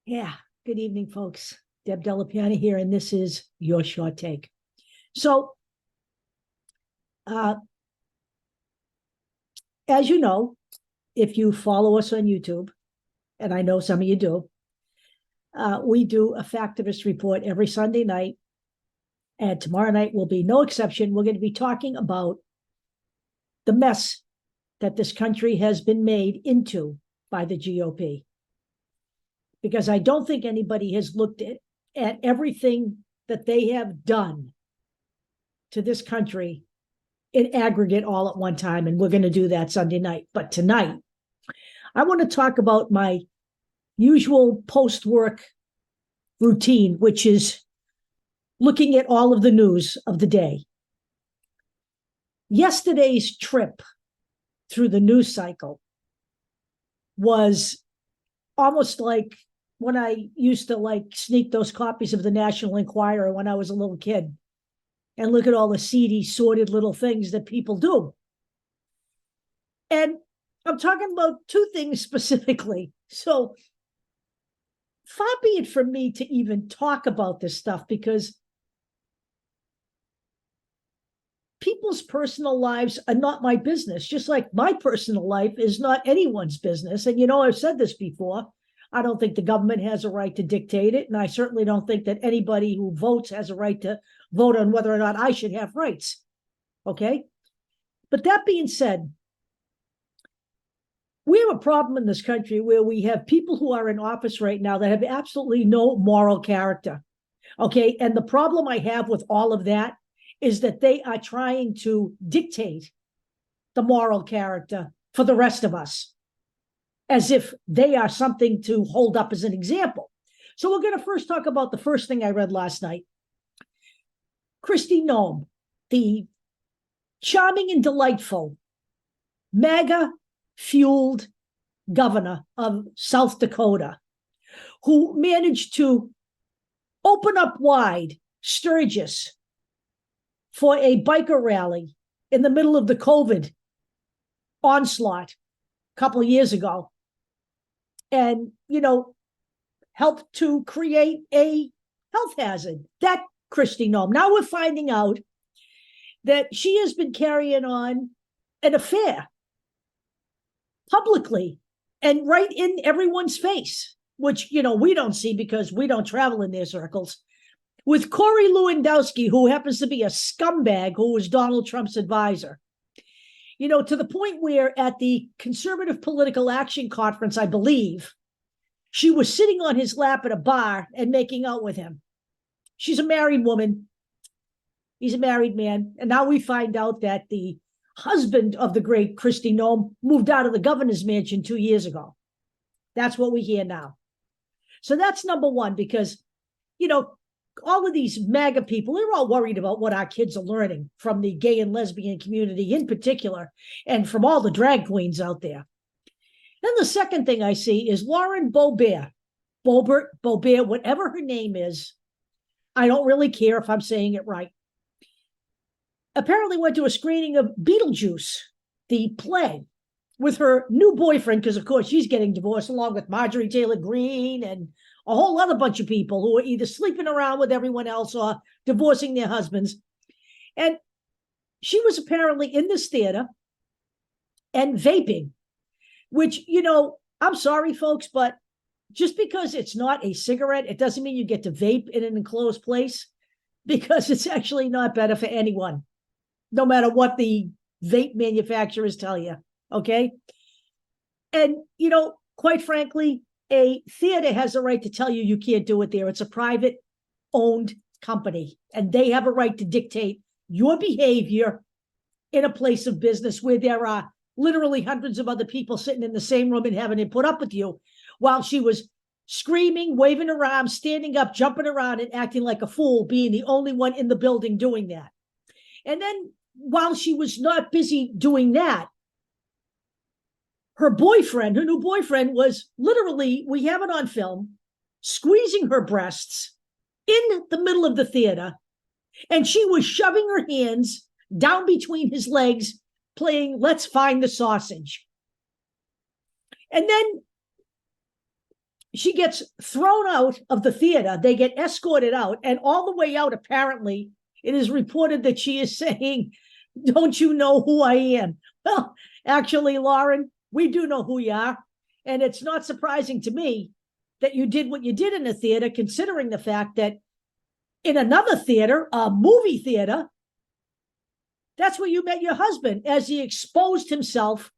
Yeah, good evening, folks. Deb Delapiana here, and this is Your Short Take. So, uh, as you know, if you follow us on YouTube, and I know some of you do, we do a Factivist report every Sunday night, and tomorrow night will be no exception. We're going to be talking about the mess that this country has been made into by the GOP. Because I don't think anybody has looked at everything that they have done to this country in aggregate all at one time. And we're going to do that Sunday night. But tonight, I want to talk about my usual post-work routine, which is looking at all of the news of the day. Yesterday's trip through the news cycle was almost like when I used to sneak those copies of the National Enquirer when I was a little kid and look at all the seedy, sordid little things that people do. And I'm talking about two things specifically. So far be it from me to even talk about this stuff because people's personal lives are not my business, just like my personal life is not anyone's business. And, I've said this before. I don't think the government has a right to dictate it. And I certainly don't think that anybody who votes has a right to vote on whether or not I should have rights. Okay? But that being said, we have a problem in this country where we have people who are in office right now that have absolutely no moral character. Okay? And the problem I have with all of that is that they are trying to dictate the moral character for the rest of us, as if they are something to hold up as an example. So we're going to first talk about the first thing I read last night. Kristi Noem, the charming and delightful MAGA-fueled governor of South Dakota, who managed to open up wide Sturgis for a biker rally in the middle of the COVID onslaught a couple of years ago, and, helped to create a health hazard. That Kristi Noem. Now we're finding out that she has been carrying on an affair publicly and right in everyone's face, which, we don't see because we don't travel in their circles, with Corey Lewandowski, who happens to be a scumbag who was Donald Trump's advisor. To the point where at the Conservative Political Action Conference, I believe, she was sitting on his lap at a bar and making out with him. She's a married woman. He's a married man. And now we find out that the husband of the great Kristi Noem moved out of the governor's mansion 2 years ago. That's what we hear now. So that's number one, because, all of these MAGA people, they're all worried about what our kids are learning from the gay and lesbian community in particular, and from all the drag queens out there. Then the second thing I see is Lauren Boebert, whatever her name is. I don't really care if I'm saying it right. Apparently went to a screening of Beetlejuice, the play, with her new boyfriend, because of course she's getting divorced, along with Marjorie Taylor Greene and a whole other bunch of people who are either sleeping around with everyone else or divorcing their husbands. And she was apparently in this theater and vaping, which, I'm sorry, folks, but just because it's not a cigarette, it doesn't mean you get to vape in an enclosed place, because it's actually not better for anyone, no matter what the vape manufacturers tell you. Okay. And, quite frankly, a theater has a right to tell you can't do it there. It's a private owned company, and they have a right to dictate your behavior in a place of business where there are literally hundreds of other people sitting in the same room and having it put up with you, while she was screaming, waving her arms, standing up, jumping around, and acting like a fool, being the only one in the building doing that. And then while she was not busy doing that, her new boyfriend was literally, we have it on film, squeezing her breasts in the middle of the theater. And she was shoving her hands down between his legs, playing Let's Find the Sausage. And then she gets thrown out of the theater. They get escorted out. And all the way out, apparently, it is reported that she is saying, don't you know who I am? Well, actually, Lauren, we do know who you are. And it's not surprising to me that you did what you did in the theater, considering the fact that in another theater, a movie theater, that's where you met your husband, as he exposed himself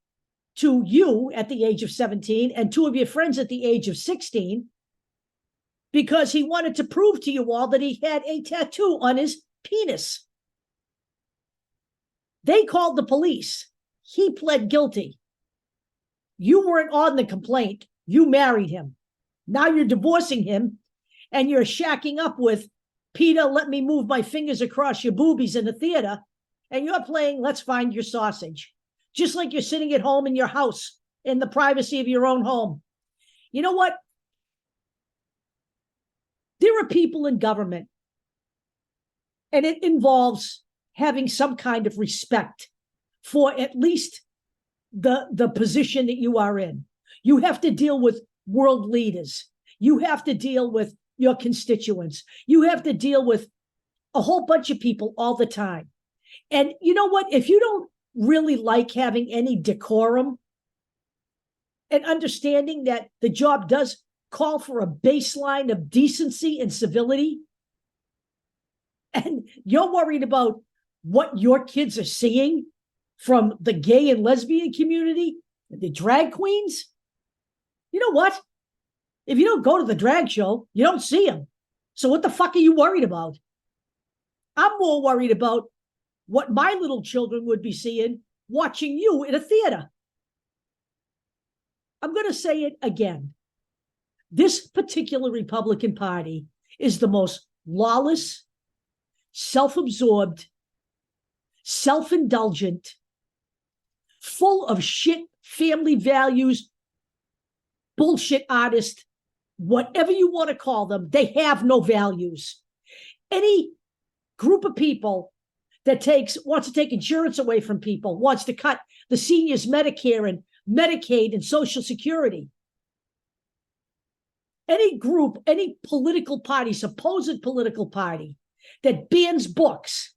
to you at the age of 17 and two of your friends at the age of 16, because he wanted to prove to you all that he had a tattoo on his penis. They called the police. He pled guilty. You weren't on the complaint. You married him. Now you're divorcing him and you're shacking up with Peter, let me move my fingers across your boobies in the theater, and you're playing Let's Find Your Sausage, just like you're sitting at home in your house in the privacy of your own home. You know what? There are people in government, and it involves having some kind of respect for at least the position that you are in. You have to deal with world leaders. You have to deal with your constituents. You have to deal with a whole bunch of people all the time. And you know what? If you don't really like having any decorum and understanding that the job does call for a baseline of decency and civility, and you're worried about what your kids are seeing from the gay and lesbian community, the drag queens, you know what? If you don't go to the drag show, you don't see them. So what the fuck are you worried about? I'm more worried about what my little children would be seeing watching you in a theater. I'm going to say it again. This particular Republican Party is the most lawless, self-absorbed, self-indulgent, full of shit, family values, bullshit artist, whatever you want to call them. They have no values. Any group of people that wants to take insurance away from people, wants to cut the seniors' Medicare and Medicaid and Social Security. Any group, any political party, supposed political party that bans books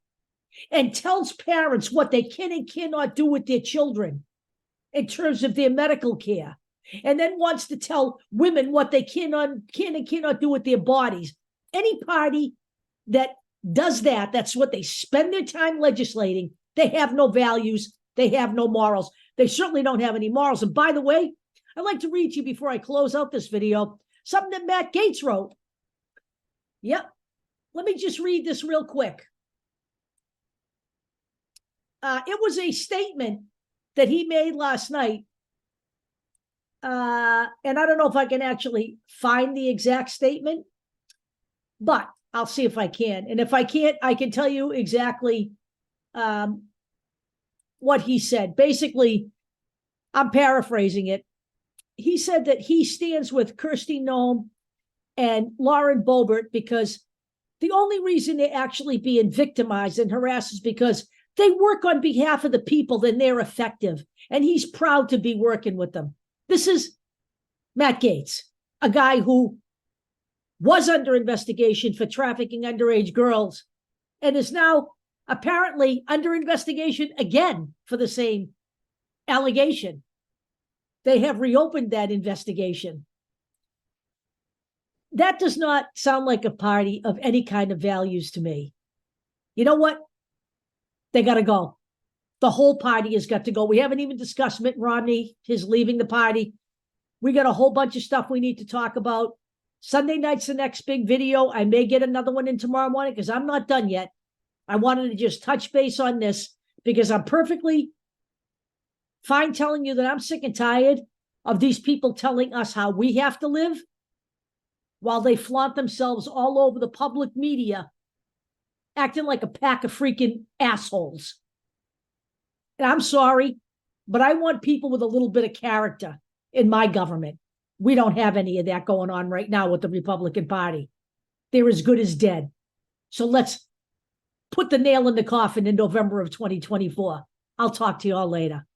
and tells parents what they can and cannot do with their children in terms of their medical care, and then wants to tell women what they can and cannot do with their bodies. Any party that does that, that's what they spend their time legislating. They have no values. They have no morals. They certainly don't have any morals. And by the way, I'd like to read to you before I close out this video, something that Matt Gaetz wrote. Yep. Let me just read this real quick. It was a statement that he made last night. And I don't know if I can actually find the exact statement, but I'll see if I can. And if I can't, I can tell you exactly what he said. Basically, I'm paraphrasing it. He said that he stands with Kirsty Noem and Lauren Boebert because the only reason they're actually being victimized and harassed is because they work on behalf of the people and they're effective. And he's proud to be working with them. This is Matt Gaetz, a guy who was under investigation for trafficking underage girls and is now apparently under investigation again for the same allegation. They have reopened that investigation. That does not sound like a party of any kind of values to me. You know what? They got to go. The whole party has got to go. We haven't even discussed Mitt Romney, his leaving the party. We got a whole bunch of stuff we need to talk about. Sunday night's the next big video. I may get another one in tomorrow morning because I'm not done yet. I wanted to just touch base on this because I'm perfectly fine telling you that I'm sick and tired of these people telling us how we have to live while they flaunt themselves all over the public media, acting like a pack of freaking assholes. And I'm sorry, but I want people with a little bit of character in my government. We don't have any of that going on right now with the Republican Party. They're as good as dead. So let's put the nail in the coffin in November of 2024. I'll talk to you all later.